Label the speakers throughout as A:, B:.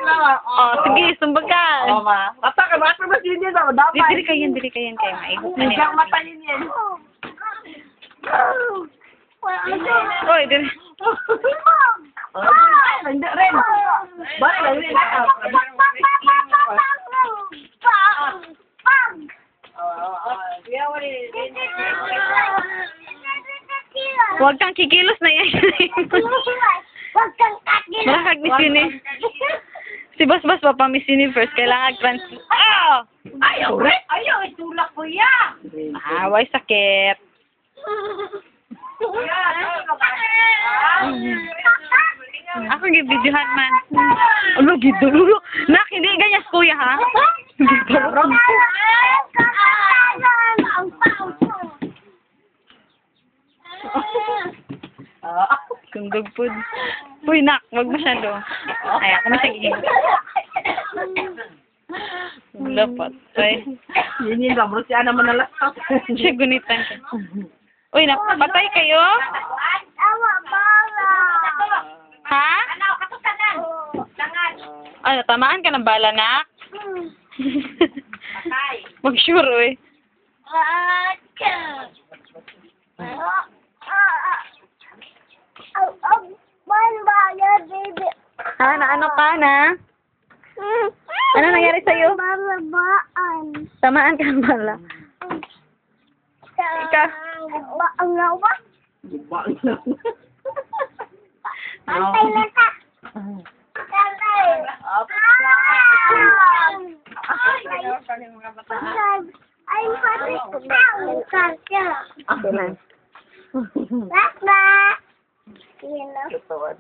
A: Oh, sige, sumbag ka.
B: Ma. Basta ka, bakit mas yun yun? Dapat.
A: Dili kayo kayo. Maigot na
B: Hindi
A: yan.
B: ako mata yun yan.
A: Oy, dili.
B: Hindi rin. Bakit lang rin?
A: Huwag kang kikilos na yan. Malakag Miss Universe. Si Boss pa Miss Universe. Kailangan translate. Ah!
B: Ayaw rin. Ayaw, itulak ko yan.
A: Away sakit. Ako gibidyohan man. Ano, gidulo. Nak, hindi ganyan sa kuya, ha? Gidulo. Kundog po. Uy, nak, wag masyado. Ay, ako masyagiging. Dapat. Ay.
B: Yun yun, bro. Siya naman nalasap.
A: Siya gunitan ka. Uy, napatay kayo? Ha? Ano, tamaan ka ng bala, nak? Mag-sure, uy. Ano ka na? Ano nangyari sa'yo? Tamaan ka ng bala. Ika.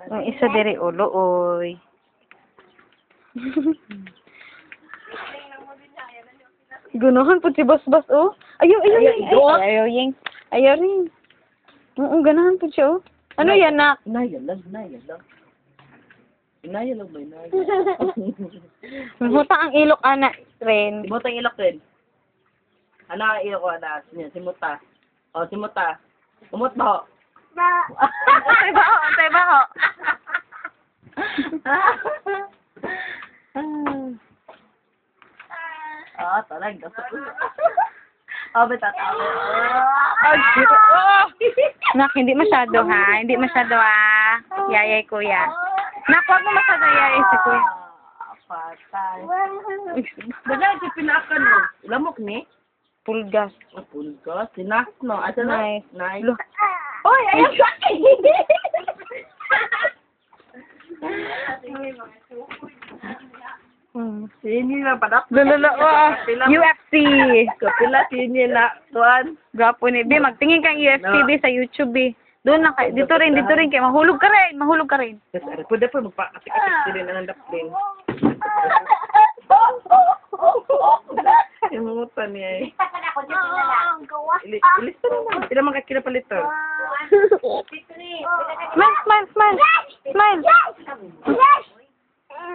A: Ang isa diri ulo, oy. Gunuhan po si Boss, oh. Ayaw, Ying. Ayaw rin. Oo, ganahan po siya, oh. Ano yan, nak?
B: Inaya lang. Inaya lang.
A: Muta ang ilok, ana, rin.
B: Simuta ang ilok rin. Ano ang ilok ko, ana? Simuta. O, simuta. Umot ba ho?
A: Antay ba ho?
B: Talaga. Betatawa.
A: Nak, hindi masyado, ha? Hindi masyado, ha? Yayay, kuya. Nak, wag mo masyado yayay si kuya.
B: Patay. Baga, ito pinakan mo. Lamok ni?
A: Pulgas.
B: Pulgas. Sinas, no? Asa na?
A: Nice.
B: Oy, ayaw sa akin! Sini na padak.
A: UFC.
B: Kapila sini na tuan.
A: Gapo ni Bi, magtingin kang UFC Bi sa YouTube Bi. Doon na kay dito rin kay mahulog ka rin.
B: Kasi pwede pa magpakatik-katik din ang daplin. Imungutan niya eh. Ilis pa naman. Sila mga kinapalito.
A: Smile.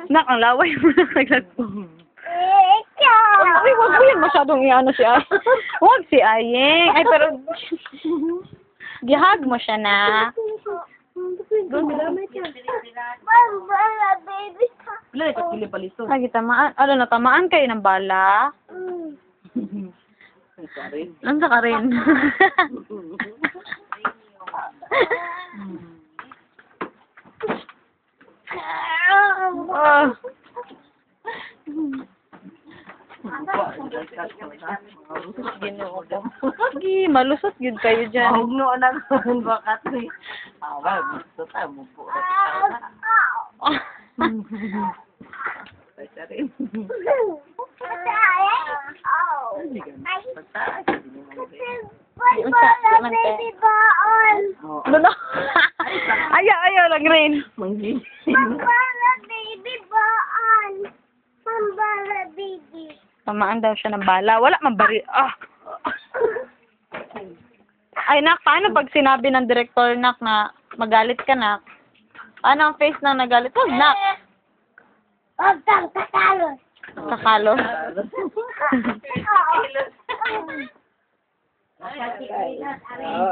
A: Nak, ang laway mo na naglatpo. Uy, wag mo yan masyadong iano si Ay. Wag si Ayeng. Ay, pero gihag mo siya na.
B: Wala na kapili palito.
A: Ay, tamaan. Ano, natamaan kayo ng bala? Lansa ka rin. Oh. Ginoo ko. Sige, malusot yun kayo dyan.
B: Mahugno na naman bakat ni. Awag, gusto tayo mo po. Pwede rin.
A: Ano? Ayaw lang rin. Tamaan daw siya ng bala. Wala man bari. Ay, nak, paano pag sinabi ng director, nak, na magalit ka, nak? Paano ang face ng nagalit? Huwag, nak.
C: Huwag kang kakalo.
A: Kakalo?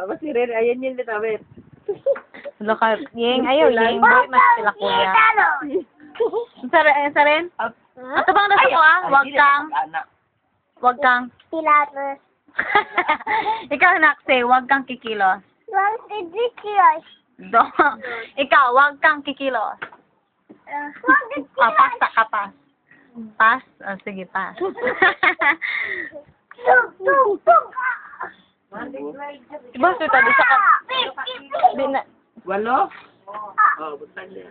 B: Masirin, ayan yun litawit.
A: Yeng, ayaw, Yeng. Boy, mas sila kuya. Sa rin? Ato bang nasa ko ah? Wag kang.
C: Pilates.
A: Ikaw Nakse, wag kang kikilos.
C: Wag ridiculous.
A: Do. Ikaw, wag kang kikilos. Pas ka pas. Pas? Oh, sige, pas. Diba, so tabi sa ka...
B: Walo? Oh, butang niya.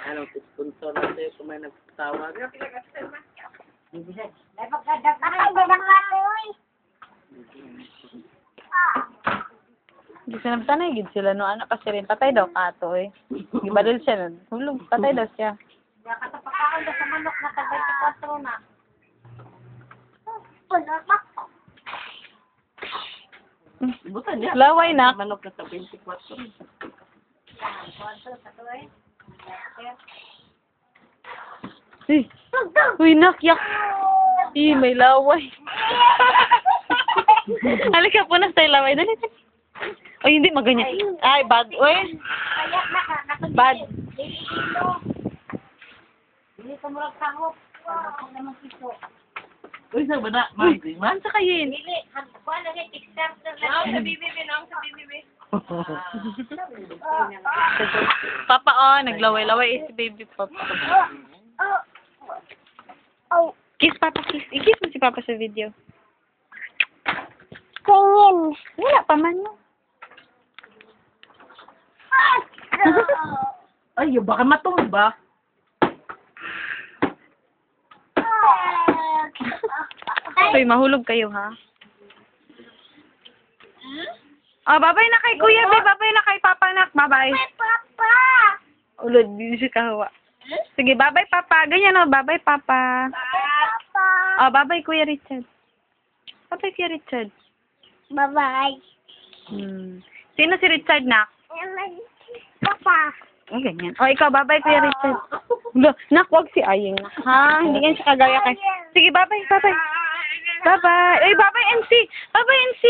B: Ano, sponsor na sa'yo kung may nagtawag.
A: Hindi siya nagtanay, gid sila no anak kasi rin patay daw kato eh. Gibadal siya nun. Hulog, patay daw siya.
B: Butang niya.
A: Laway na.
B: Manok na sa 24.
A: Uy, nakyak. May laway. Halika po na sa laway. Dali, dali. Ay, hindi maganyan. Ay, bad. Uy. Bad.
B: Uy, sa bana, man.
A: Sa kayin. Papa, oh, naglaway-laway si baby Papa.
C: Oh,
A: Kiss, Papa, kiss. I-kiss mo si Papa sa video.
C: tingin.
A: Wala pa man, no?
B: Ay, baka matumba.
A: Uy, mahulog kayo, ha? Oh, babay na kay Kuya, babe. Babay na kay Papa, nak. Babay.
C: Papa.
A: Ulod, hindi siya kahawa. Sige, babay, Papa. Ganyan, oh. Babay, Papa.
C: Papa.
A: Oh, babay, Kuya Richard. Babay, Kuya Richard.
C: Bye-bye.
A: Sino si Richard, nak?
C: Papa.
A: Oh, ganyan. Oh, ikaw, babay, Kuya Richard. Nak, wag si Aying, nak. Ha? Hindi yan siya kagaya kay... Sige, babay, babay. Babay. Ay, babay, NC. Babay, NC.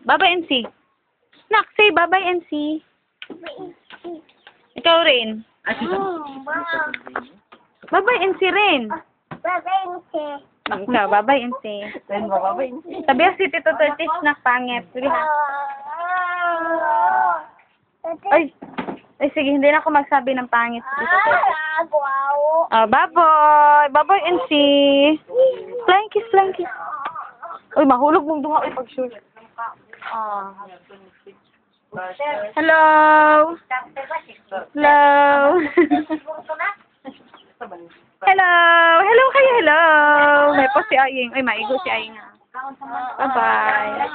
A: Babay, NC. Nak, say babay, NC. Ikaw rin. Babay, NC rin.
C: Bye-bye.
A: Ikaw, babay, NC.
B: Then, babay.
A: Sabi si Tito Tortis na pangit. Sige, ha? Ay, sige, hindi na ako magsabi ng pangit.
C: Wow.
A: Baboy! Baboy, NC. Flying kiss, flying kiss. Uy, mahulog mong dunga. Uy, pag-shoot. Hello! Hello! Hello! Hello kayo, hello! May po si Aying. Ay, maigo si Aying. Bye-bye.